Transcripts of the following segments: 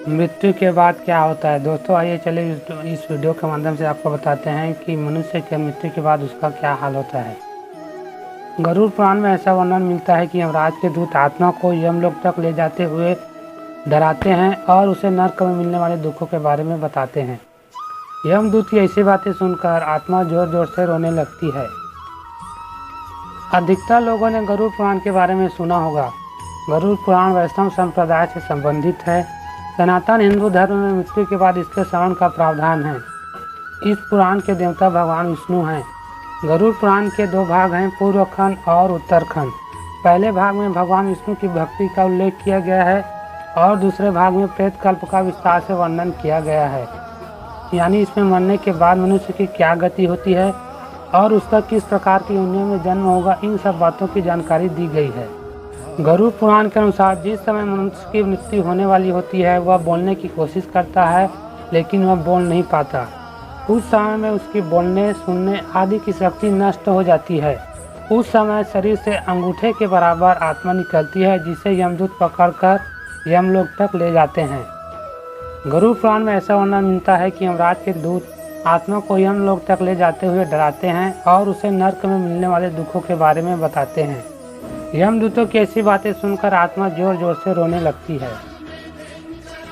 मृत्यु के बाद क्या होता है। दोस्तों आइए चले इस वीडियो के माध्यम से आपको बताते हैं कि मनुष्य के मृत्यु के बाद उसका क्या हाल होता है। गरुड़ पुराण में ऐसा वर्णन मिलता है कि यमराज के दूत आत्मा को यमलोक तक ले जाते हुए डराते हैं और उसे नरक में मिलने वाले दुखों के बारे में बताते हैं। यमदूत की ऐसी बातें सुनकर आत्मा जोर जोर से रोने लगती है। अधिकतर लोगों ने गरुड़ पुराण के बारे में सुना होगा। गरुड़ पुराण वैष्णव संप्रदाय से संबंधित है। सनातन हिंदू धर्म में मृत्यु के बाद इसके श्रवण का प्रावधान है। इस पुराण के देवता भगवान विष्णु हैं। गरुड़ पुराण के दो भाग हैं, पूर्व खंड और उत्तरखंड। पहले भाग में भगवान विष्णु की भक्ति का उल्लेख किया गया है और दूसरे भाग में प्रेत कल्प का विस्तार से वर्णन किया गया है, यानी इसमें मरने के बाद मनुष्य की क्या गति होती है और उसका किस प्रकार की योनियों में जन्म होगा, इन सब बातों की जानकारी दी गई है। गरुड़ पुराण के अनुसार जिस समय मनुष्य की मृत्यु होने वाली होती है वह बोलने की कोशिश करता है, लेकिन वह बोल नहीं पाता। उस समय में उसकी बोलने, सुनने आदि की शक्ति नष्ट हो जाती है। उस समय शरीर से अंगूठे के बराबर आत्मा निकलती है, जिसे यमदूत पकड़कर यमलोक तक ले जाते हैं। गरुड़ पुराण में ऐसा वर्णन मिलता है कि यमराज के दूत आत्मा को यमलोक तक ले जाते हुए डराते हैं और उसे नरक में मिलने वाले दुखों के बारे में बताते हैं। यमदूतों की ऐसी बातें सुनकर आत्मा जोर जोर से रोने लगती है।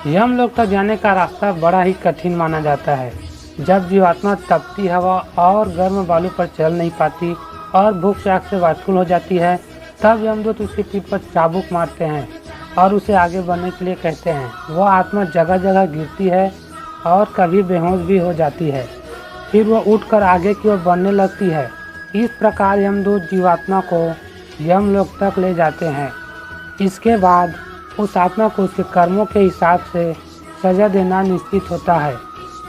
यमलोक तक जाने का रास्ता बड़ा ही कठिन माना जाता है। जब जीवात्मा तपती हवा और गर्म बालू पर चल नहीं पाती और भूख प्यास से व्याकुल हो जाती है, तब यमदूत उसकी पीठ पर चाबुक मारते हैं और उसे आगे बढ़ने के लिए कहते हैं। वह आत्मा जगह जगह गिरती है और कभी बेहोश भी हो जाती है। फिर वह उठकर आगे की ओर बढ़ने लगती है। इस प्रकार यमदूत जीवात्मा को यमलोक तक ले जाते हैं। इसके बाद उस आत्मा को उसके कर्मों के हिसाब से सजा देना निश्चित होता है।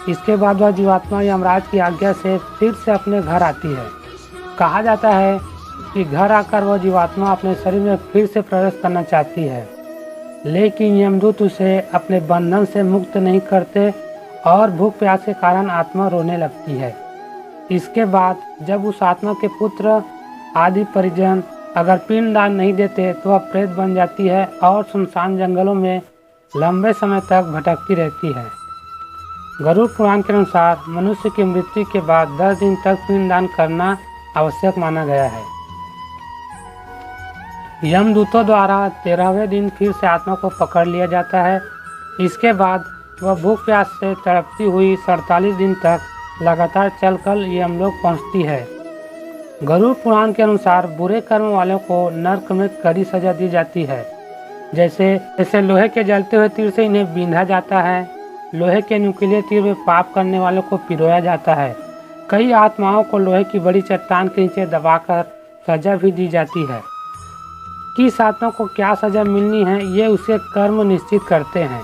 इसके बाद वह जीवात्मा यमराज की आज्ञा से फिर से अपने घर आती है। कहा जाता है कि घर आकर वह जीवात्मा अपने शरीर में फिर से प्रवेश करना चाहती है, लेकिन यमदूत उसे अपने बंधन से मुक्त नहीं करते और भूख प्यास के कारण आत्मा रोने लगती है। इसके बाद जब उस आत्मा के पुत्र आदि परिजन अगर पिंडदान नहीं देते तो वह प्रेत बन जाती है और सुनसान जंगलों में लंबे समय तक भटकती रहती है। गरुड़ पुराण के अनुसार मनुष्य की मृत्यु के बाद 10 दिन तक पिंडदान करना आवश्यक माना गया है। यमदूतों द्वारा 13वें दिन फिर से आत्मा को पकड़ लिया जाता है। इसके बाद वह भूख प्यास से तड़पती हुई 47 दिन तक लगातार चलकर यमलोक पहुंचती है। गरुड़ पुराण के अनुसार बुरे कर्म वालों को नरक में कड़ी सजा दी जाती है। जैसे लोहे के जलते हुए तीर से इन्हें बींधा जाता है। लोहे के नुकीले तीर में पाप करने वालों को पिरोया जाता है। कई आत्माओं को लोहे की बड़ी चट्टान के नीचे दबाकर सजा भी दी जाती है। किस आत्मा को क्या सजा मिलनी है ये उसके कर्म निश्चित करते हैं।